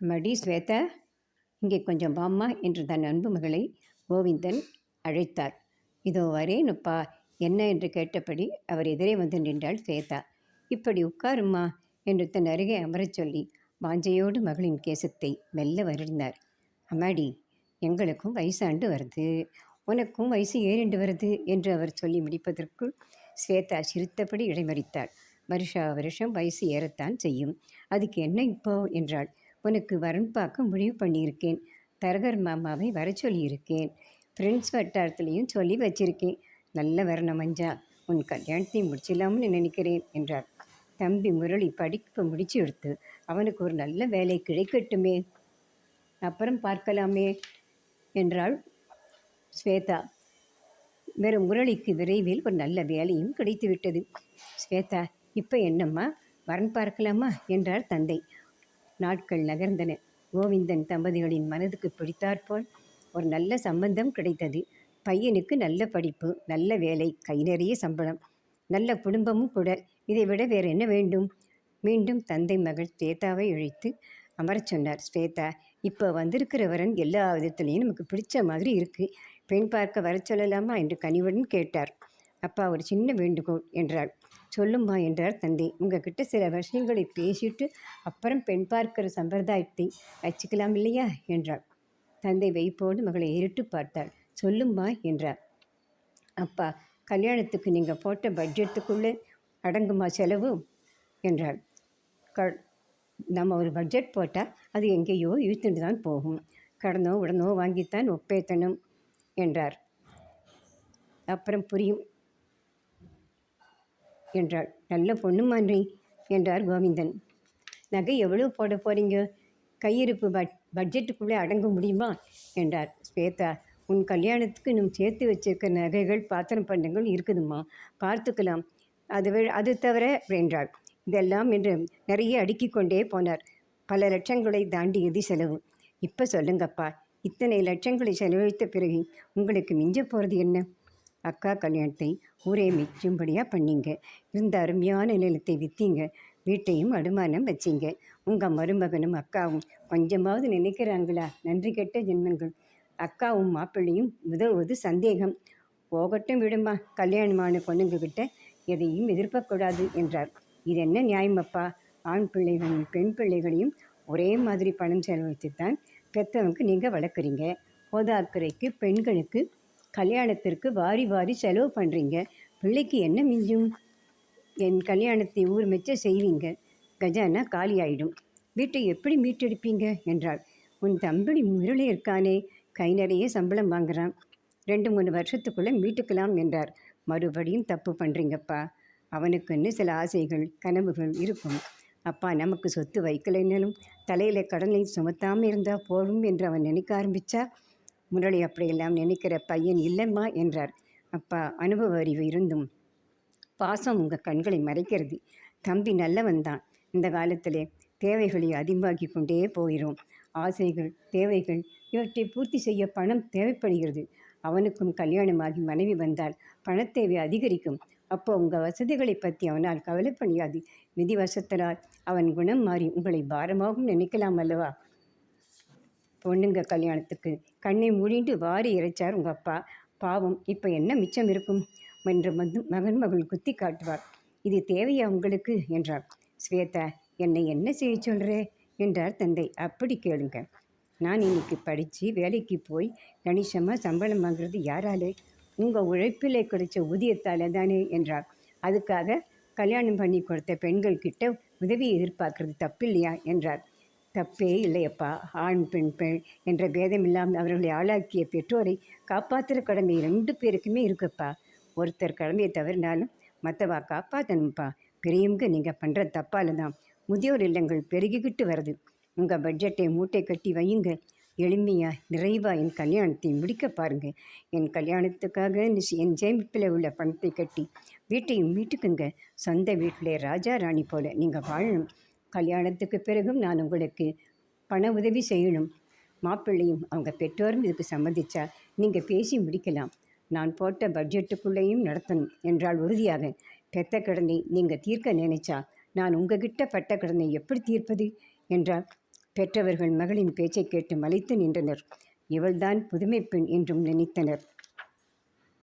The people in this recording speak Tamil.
மடி ஸ்வேதா, இங்கே கொஞ்சம் வாம்மா என்று தன் அன்பு மகளை கோவிந்தன் அழைத்தார். இதோ வரேனுப்பா என்ன என்று கேட்டபடி அவர் எதிரே வந்து நின்றாள் ஸ்வேதா. இப்படி உட்காரும்மா என்று தன் அருகே அமரச் சொல்லி வாஞ்சையோடு மகளின் கேசத்தை மெல்ல வருடினார். அம்மாடி, எங்களுக்கும் வயசாண்டு வருது, உனக்கும் வயசு ஏறிண்டு வருது என்று அவர் சொல்லி முடிப்பதற்குள் ஸ்வேதா சிரித்தபடி இடைமறித்தாள். வருஷம் வயசு ஏறத்தான் செய்யும், அதுக்கு என்ன இப்போ என்றாள். உனக்கு வரன் பார்க்க முடிவு பண்ணியிருக்கேன். தரகர் மாமாவை வர சொல்லியிருக்கேன். ஃப்ரெண்ட்ஸ் வட்டாரத்துலேயும் சொல்லி வச்சிருக்கேன். நல்ல வரணும் மஞ்சா, உன் கல்யாணத்தை முடிச்சிடலாம்னு நினைக்கிறேன் என்றார். தம்பி முரளி படிப்பு முடிச்சு எடுத்து அவனுக்கு ஒரு நல்ல வேலை கிடைக்கட்டுமே, அப்புறம் பார்க்கலாமே என்றாள் ஸ்வேதா. வெறும் முரளிக்கு விரைவில் ஒரு நல்ல வேலையும் கிடைத்துவிட்டது. ஸ்வேதா, இப்போ என்னம்மா, வரன் பார்க்கலாமா என்றார் தந்தை. நாட்கள் நகர்ந்தன. கோவிந்தன் தம்பதிகளின் மனதுக்கு பிடித்தாற்போல் ஒரு நல்ல சம்பந்தம் கிடைத்தது. பையனுக்கு நல்ல படிப்பு, நல்ல வேலை, கை நிறைய சம்பளம், நல்ல குடும்பமும் கூட. இதை விட வேறு என்ன வேண்டும்? மீண்டும் தந்தை மகள் ஸ்வேதாவை இழைத்து அமரச் சொன்னார். ஸ்வேதா, இப்போ வந்திருக்கிற வரன் எல்லா விதத்துலேயும் நமக்கு பிடிச்ச மாதிரி இருக்குது. பெண் பார்க்க வர சொல்லலாமா என்று கனிவுடன் கேட்டார். அப்பா, ஒரு சின்ன வேண்டுகோள் என்றாள். சொல்லும்மா என்றார் தந்தை. உங்ககிட்ட சில விஷயங்களை பேசிட்டு அப்புறம் பெண் பார்க்கிற சம்பிரதாயத்தை வச்சுக்கலாம் இல்லையா என்றாள். தந்தை வைப்போடு மகளை ஏறிட்டு பார்த்தாள். சொல்லும்மா என்றார். அப்பா, கல்யாணத்துக்கு நீங்கள் போட்ட பட்ஜெட்டுக்குள்ளே அடங்குமா செலவு என்றாள். நம்ம ஒரு பட்ஜெட் போட்டால் அது எங்கேயோ இழுத்துட்டு தான் போகும். கடனோ உடனோ வாங்கித்தான் ஒப்பேத்தணும் என்றார். அப்புறம் புரியும் என்றாள். நல்ல பொண்ணு மான்றி என்றார் கோவிந்தன். நகை எவ்வளோ போட போகிறீங்க? கையிருப்பு பட்ஜெட்டுக்குள்ளே அடங்க முடியுமா என்றார். ஸ்வேதா, உன் கல்யாணத்துக்கு இன்னும் சேர்த்து வச்சிருக்க நகைகள், பாத்திரம் பண்டங்கள் இருக்குதுமா, பார்த்துக்கலாம். அது தவிர என்றாள். இதெல்லாம் என்று நிறைய அடுக்கி கொண்டே போனார். பல லட்சங்களை தாண்டியது செலவு. இப்போ சொல்லுங்கப்பா, இத்தனை லட்சங்களை செலவழித்த பிறகு உங்களுக்கு மிஞ்ச போகிறது என்ன? அக்கா கல்யாணத்தை ஊரே மிச்சும்படியாக பண்ணிங்க. இருந்த அருமையான நிலத்தை விற்றீங்க. வீட்டையும் அனுமானம் வச்சிங்க. உங்கள் மருமகனும் அக்காவும் கொஞ்சமாவது நினைக்கிறாங்களா? நன்றி கெட்ட ஜென்மங்கள். அக்காவும் மாப்பிள்ளையும் உதவுவது சந்தேகம். போகட்டும் விடுமா, கல்யாணமான பொண்ணுங்கக்கிட்ட எதையும் எதிர்பார்க்கக்கூடாது என்றார். இது என்ன நியாயமப்பா? ஆண் பிள்ளைகளையும் பெண் பிள்ளைகளையும் ஒரே மாதிரி பணம் செலவழித்துத்தான் பெற்றவங்க நீங்கள் வளர்க்குறீங்க. போதாக்கரைக்கு பெண்களுக்கு கல்யாணத்திற்கு வாரி வாரி செலவு பண்ணுறீங்க. பிள்ளைக்கு என்ன மிஞ்சும்? என் கல்யாணத்தை ஊர் மெச்ச செய்வீங்க, கஜானா காலி ஆயிடும். வீட்டை எப்படி மீட்டெடுப்பீங்க என்றாள். உன் தம்பி முரளி இருக்கானே, கை நிறைய சம்பளம் வாங்குறான். 2-3 வருஷத்துக்குள்ளே மீட்டுக்கலாம் என்றார். மறுபடியும் தப்பு பண்ணுறீங்கப்பா. அவனுக்குன்னு சில ஆசைகள், கனவுகள் இருக்கும். அப்பா, நமக்கு சொத்து வைக்கலைன்னாலும் தலையில் கடனை சுமத்தாமல் இருந்தால் போதும் என்று அவன் நினைக்க ஆரம்பித்தா, முரளி அப்படியெல்லாம் நினைக்கிற பையன் இல்லைம்மா என்றார். அப்பா, அனுபவ அறிவு இருந்தும் பாசம் உங்கள் கண்களை மறைக்கிறது. தம்பி நல்லவன் தான். இந்த காலத்திலே தேவைகளை அதிகமாக்கி கொண்டே போகிறோம். ஆசைகள், தேவைகள் இவற்றை பூர்த்தி செய்ய பணம் தேவைப்படுகிறது. அவனுக்கும் கல்யாணமாகி மனைவி வந்தால் பணத்தேவை அதிகரிக்கும். அப்போ உங்கள் வசதிகளை பற்றி அவனால் கவலைப்படியாது. விதிவசத்தினால் அவன் குணம் மாறி உங்களை பாரமாகவும் நினைக்கலாம் அல்லவா? பொண்ணுங்க கல்யாணத்துக்கு கண்ணை மூடிண்டு வாரி இறைச்சார் உங்கள் அப்பா. பாவம், இப்போ என்ன மிச்சம் இருக்கும் என்று மகள் குத்தி காட்டுவார். இது தேவையா உங்களுக்கு என்றார். ஸ்வேதா, என்னை என்ன செய்ய சொல்கிறே என்றார் தந்தை. அப்படி கேளுங்க. நான் இன்னைக்கு படித்து வேலைக்கு போய் கணிசமாக சம்பளம் வாங்குறது யாராலே? உங்கள் உழைப்பிலே கிடைச்ச ஊதியத்தால் தானே என்றார். அதுக்காக கல்யாணம் பண்ணி கொடுத்த பெண்கள்கிட்ட உதவி எதிர்பார்க்கறது தப்பில்லையா என்றார். தப்பே இல்லையப்பா. ஆண் பெண் என்ற பேதம் இல்லாமல் அவர்களை ஆளாக்கிய பெற்றோரை காப்பாற்றுற கடமை 2 பேருக்குமே இருக்குப்பா. ஒருத்தர் கடமையை தவறினாலும் மற்றவா காப்பாற்றணும்ப்பா. பெரியவங்க நீங்கள் பண்ணுற தப்பால் தான் முதியோர் இல்லங்கள் பெருகிக்கிட்டு வருது. உங்கள் பட்ஜெட்டை மூட்டை கட்டி வையுங்க. எளிமையாக நிறைவாக என் கல்யாணத்தை முடிக்க பாருங்கள். என் கல்யாணத்துக்காக என் சேமிப்பில் உள்ள பணத்தை கட்டி வீட்டையும் மீட்டுக்குங்க. சொந்த வீட்டிலே ராஜா ராணி போல நீங்கள் வாழணும். கல்யாணத்துக்கு பிறகும் நான் உங்களுக்கு பண உதவி செய்யணும். மாப்பிள்ளையும் அவங்க பெற்றோரும் இதுக்கு சம்மதிச்சா நீங்கள் பேசி முடிக்கலாம். நான் போட்ட பட்ஜெட்டுக்குள்ளேயும் நடத்தணும் என்றால் உறுதியாக. பெத்த கடனை நீங்கள் தீர்க்க நினைச்சா நான் உங்ககிட்ட பட்ட கடனை எப்படி தீர்ப்பது என்றால், பெற்றவர்கள் மகளின் பேச்சைக் கேட்டு மலைத்து நின்றனர். இவள்தான் புதுமைப் பெண் என்றும் நினைத்தனர்.